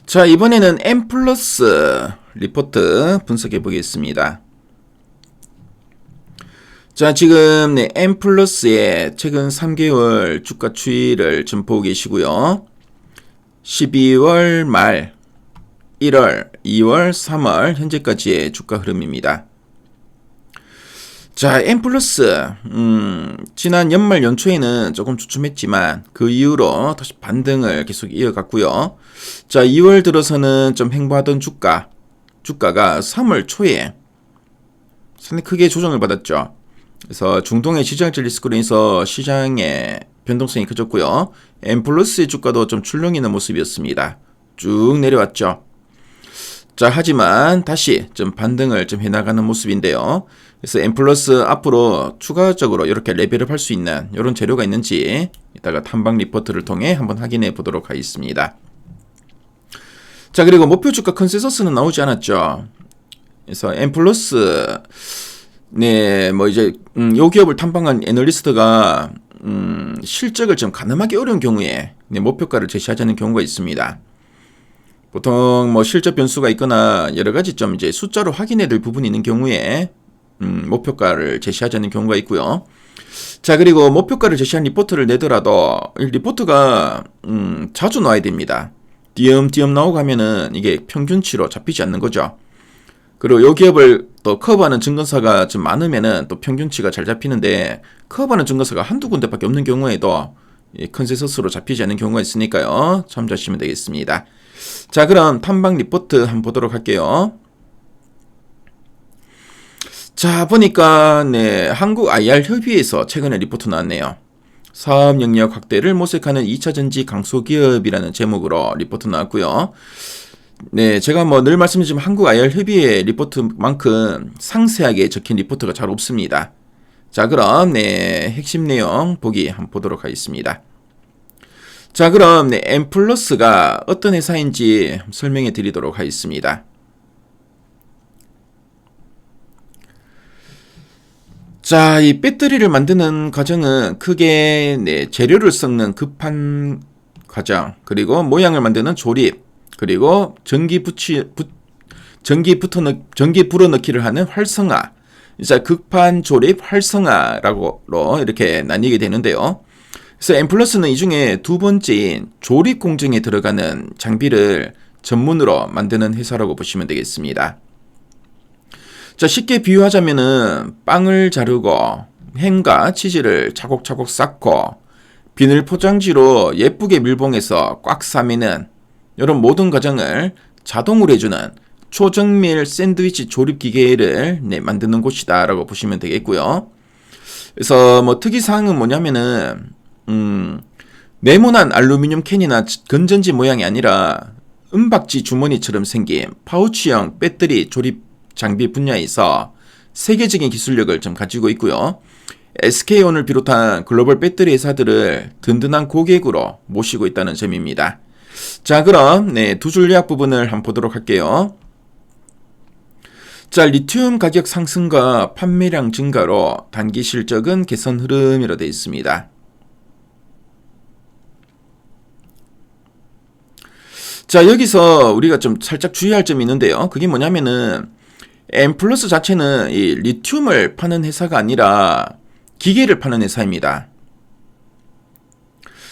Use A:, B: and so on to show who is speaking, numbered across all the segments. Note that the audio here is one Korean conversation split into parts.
A: 자, 이번에는 M 플러스 리포트 분석해 보겠습니다. 자, 지금 M 플러스의 최근 3개월 주가 추이를 좀 보고 계시고요. 12월 말, 1월, 2월, 3월 현재까지의 주가 흐름입니다. 자, M 플러스 지난 연말 연초에는 조금 주춤했지만 그 이후로 다시 반등을 계속 이어갔고요. 자, 2월 들어서는 좀 횡보하던 주가가 3월 초에 상당히 크게 조정을 받았죠. 그래서 중동의 지정학적 리스크로 인해서 시장의 변동성이 커졌고요. M 플러스의 주가도 좀 출렁이는 모습이었습니다. 쭉 내려왔죠. 자, 하지만 다시 좀 반등을 좀 해나가는 모습인데요. 그래서 M 플러스 앞으로 추가적으로 이렇게 레벨업 할 수 있는 이런 재료가 있는지 이따가 탐방 리포트를 통해 한번 확인해 보도록 하겠습니다. 자, 그리고 목표 주가 컨센서스는 나오지 않았죠. 그래서 M 플러스 뭐 이제 요 기업을 탐방한 애널리스트가 실적을 좀 가늠하기 어려운 경우에 목표가를 제시하자는 경우가 있습니다. 보통 뭐 실적 변수가 있거나 여러 가지 좀 이제 숫자로 확인해야 될 부분이 있는 경우에 목표가를 제시하자는 경우가 있고요. 자, 그리고 목표가를 제시한 리포트를 내더라도 리포트가 자주 나와야 됩니다. 띄엄띄엄 나오고 하면은 이게 평균치로 잡히지 않는 거죠. 그리고 이 기업을 또 커버하는 증권사가 좀 많으면은 또 평균치가 잘 잡히는데 커버하는 증권사가 한두 군데밖에 없는 경우에도 컨센서스로 잡히지 않는 경우가 있으니까요. 참조하시면 되겠습니다. 자, 그럼 탐방 리포트 한번 보도록 할게요. 자, 보니까 한국 IR 협의회에서 최근에 리포트 나왔네요. 사업 영역 확대를 모색하는 2차전지 강소기업이라는 제목으로 리포트 나왔고요. 제가 뭐 늘 말씀드리지만 한국 IR 협의회 리포트만큼 상세하게 적힌 리포트가 잘 없습니다. 자, 그럼 핵심 내용 한번 보도록 하겠습니다. 자, 그럼 M 플러스가 어떤 회사인지 설명해 드리도록 하겠습니다. 자, 이 배터리를 만드는 과정은 크게 재료를 섞는 급한 과정, 그리고 모양을 만드는 조립, 그리고 전기 불어넣기를 하는 활성화. 자, 급한 조립, 활성화라고 이렇게 나뉘게 되는데요. 그래서 M 플러스는 이 중에 두 번째인 조립 공정에 들어가는 장비를 전문으로 만드는 회사라고 보시면 되겠습니다. 자, 쉽게 비유하자면은 빵을 자르고 햄과 치즈를 차곡차곡 쌓고 비닐 포장지로 예쁘게 밀봉해서 꽉 싸매는 이런 모든 과정을 자동으로 해주는 초정밀 샌드위치 조립 기계를 만드는 곳이다 라고 보시면 되겠고요. 그래서 뭐 특이사항은 뭐냐면은 네모난 알루미늄 캔이나 건전지 모양이 아니라 은박지 주머니처럼 생긴 파우치형 배터리 조립 장비 분야에서 세계적인 기술력을 좀 가지고 있고요. SK온을 비롯한 글로벌 배터리 회사들을 든든한 고객으로 모시고 있다는 점입니다. 자, 그럼 두 줄 요약 부분을 한번 보도록 할게요. 자, 리튬 가격 상승과 판매량 증가로 단기 실적은 개선 흐름이라 되어 있습니다. 자, 여기서 우리가 좀 살짝 주의할 점이 있는데요. 그게 뭐냐면은 M 플러스 자체는 이 리튬을 파는 회사가 아니라 기계를 파는 회사입니다.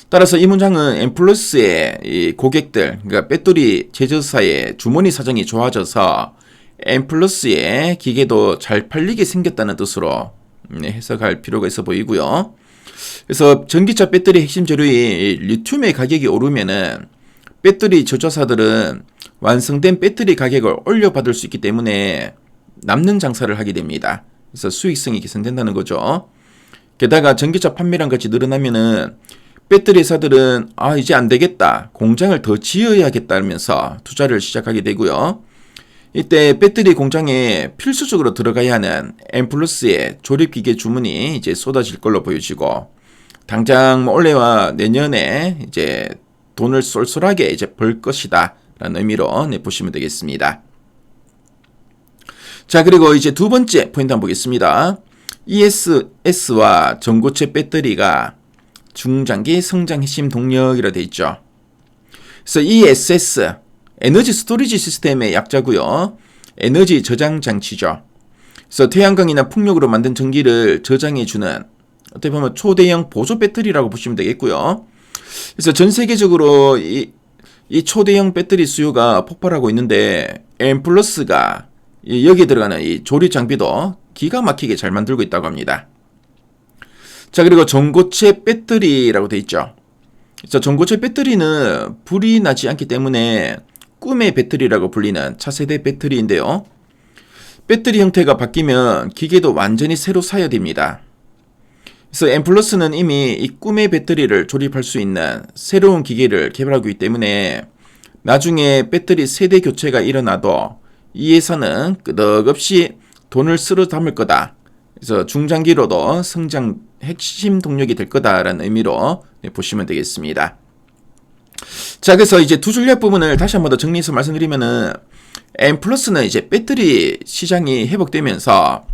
A: 따라서 이 문장은 M 플러스의 이 고객들, 그러니까 배터리 제조사의 주머니 사정이 좋아져서 M 플러스의 기계도 잘 팔리게 생겼다는 뜻으로 해석할 필요가 있어 보이고요. 그래서 전기차 배터리 핵심 재료인 리튬의 가격이 오르면은 배터리 제조사들은 완성된 배터리 가격을 올려받을 수 있기 때문에 남는 장사를 하게 됩니다. 그래서 수익성이 개선된다는 거죠. 게다가 전기차 판매량 같이 늘어나면은 배터리 회사들은 이제 안 되겠다, 공장을 더 지어야겠다 하면서 투자를 시작하게 되고요. 이때 배터리 공장에 필수적으로 들어가야 하는 M 플러스의 조립기계 주문이 이제 쏟아질 걸로 보여지고, 당장 올해와 내년에 이제 돈을 쏠쏠하게 이제 벌 것이다 라는 의미로 보시면 되겠습니다. 자, 그리고 이제 두 번째 포인트 한번 보겠습니다. ESS와 전고체 배터리가 중장기 성장 핵심 동력이라 되어 있죠. 그래서 ESS, 에너지 스토리지 시스템의 약자고요. 에너지 저장 장치죠. 그래서 태양광이나 풍력으로 만든 전기를 저장해주는 어떻게 보면 초대형 보조 배터리라고 보시면 되겠고요. 그래서 전 세계적으로 이 초대형 배터리 수요가 폭발하고 있는데 M+가 여기에 들어가는 이 조립 장비도 기가 막히게 잘 만들고 있다고 합니다. 자, 그리고 전고체 배터리라고 되어 있죠. 그래서 전고체 배터리는 불이 나지 않기 때문에 꿈의 배터리라고 불리는 차세대 배터리인데요. 배터리 형태가 바뀌면 기계도 완전히 새로 사야 됩니다. 그래서 M+는 이미 이 꿈의 배터리를 조립할 수 있는 새로운 기계를 개발하고 있기 때문에 나중에 배터리 세대 교체가 일어나도 이 회사는 끄덕없이 돈을 쓸어 담을 거다. 그래서 중장기로도 성장 핵심 동력이 될 거다라는 의미로 보시면 되겠습니다. 자, 그래서 이제 두 전략 부분을 다시 한번 더 정리해서 말씀드리면은 M+는 이제 배터리 시장이 회복되면서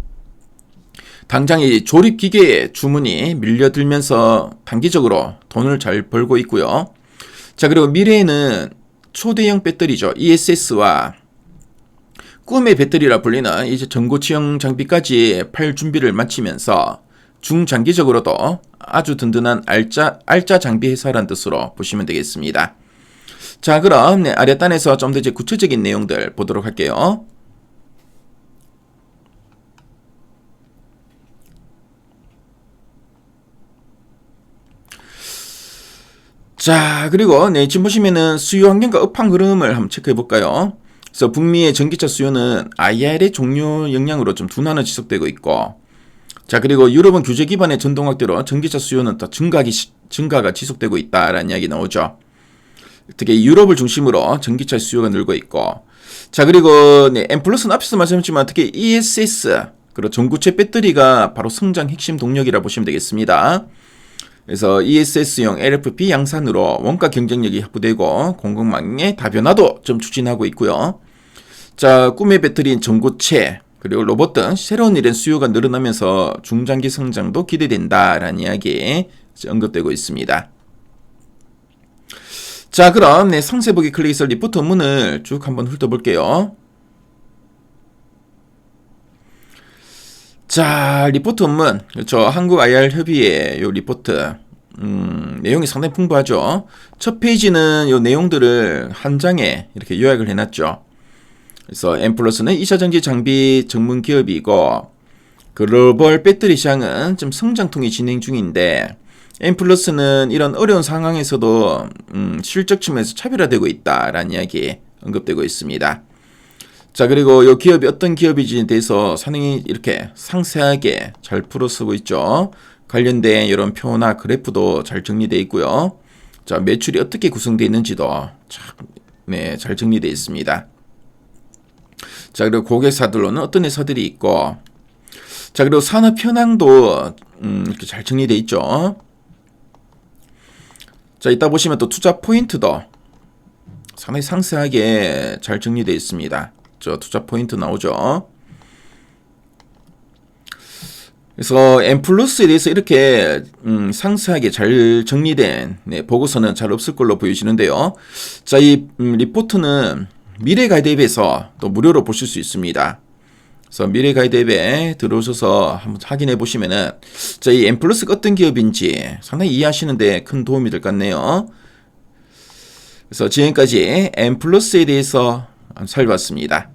A: 당장 이 조립 기계의 주문이 밀려들면서 단기적으로 돈을 잘 벌고 있고요. 자, 그리고 미래에는 초대형 배터리죠. ESS와 꿈의 배터리라 불리는 이제 전고체형 장비까지 팔 준비를 마치면서 중장기적으로도 아주 든든한 알짜 장비 회사란 뜻으로 보시면 되겠습니다. 자, 그럼 아랫단에서 좀 더 이제 구체적인 내용들 보도록 할게요. 자, 그리고 지금 보시면은 수요 환경과 업황 흐름을 한번 체크해 볼까요? 그래서 북미의 전기차 수요는 IRA 종료 영향으로 좀 둔화는 지속되고 있고, 자, 그리고 유럽은 규제 기반의 전동학대로 전기차 수요는 더 증가가 지속되고 있다라는 이야기 나오죠. 특히 유럽을 중심으로 전기차 수요가 늘고 있고, 자, 그리고 M+는 앞에서 말씀드렸지만 특히 ESS 그리고 전고체 배터리가 바로 성장 핵심 동력이라 보시면 되겠습니다. 그래서 ESS용 LFP 양산으로 원가 경쟁력이 확보되고 공급망의 다변화도 좀 추진하고 있고요. 자, 꿈의 배터리인 전고체 그리고 로봇 등 새로운 일엔 수요가 늘어나면서 중장기 성장도 기대된다라는 이야기 언급되고 있습니다. 자, 그럼 상세 보기 클릭해서 리포트 원문을 쭉 한번 훑어볼게요. 자, 리포트 원문, 그렇죠. 한국 IR 협의회 요 리포트 내용이 상당히 풍부하죠. 첫 페이지는 요 내용들을 한 장에 이렇게 요약을 해놨죠. 그래서 M+는 2차전지 장비 전문 기업이고 글로벌 배터리 시장은 좀 성장통이 진행 중인데 M+는 이런 어려운 상황에서도 실적 측면에서 차별화되고 있다라는 이야기 언급되고 있습니다. 자, 그리고 이 기업이 어떤 기업인지에 대해서 상당히 이렇게 상세하게 잘 풀어 쓰고 있죠. 관련된 이런 표나 그래프도 잘 정리되어 있고요. 자, 매출이 어떻게 구성되어 있는지도 잘 정리되어 있습니다. 자, 그리고 고객사들로는 어떤 회사들이 있고, 자, 그리고 산업 현황도 이렇게 잘 정리되어 있죠. 자, 이따 보시면 또 투자 포인트도 상당히 상세하게 잘 정리되어 있습니다. 저 투자 포인트 나오죠. 그래서 M+에 대해서 이렇게 상세하게 잘 정리된 보고서는 잘 없을 걸로 보여지는데요. 자, 이 리포트는 미래 가이드앱에서 또 무료로 보실 수 있습니다. 그래서 미래 가이드앱에 들어오셔서 한번 확인해 보시면은 자, 이 M+가 어떤 기업인지 상당히 이해하시는데 큰 도움이 될 것 같네요. 그래서 지금까지 M+에 대해서 살펴봤습니다.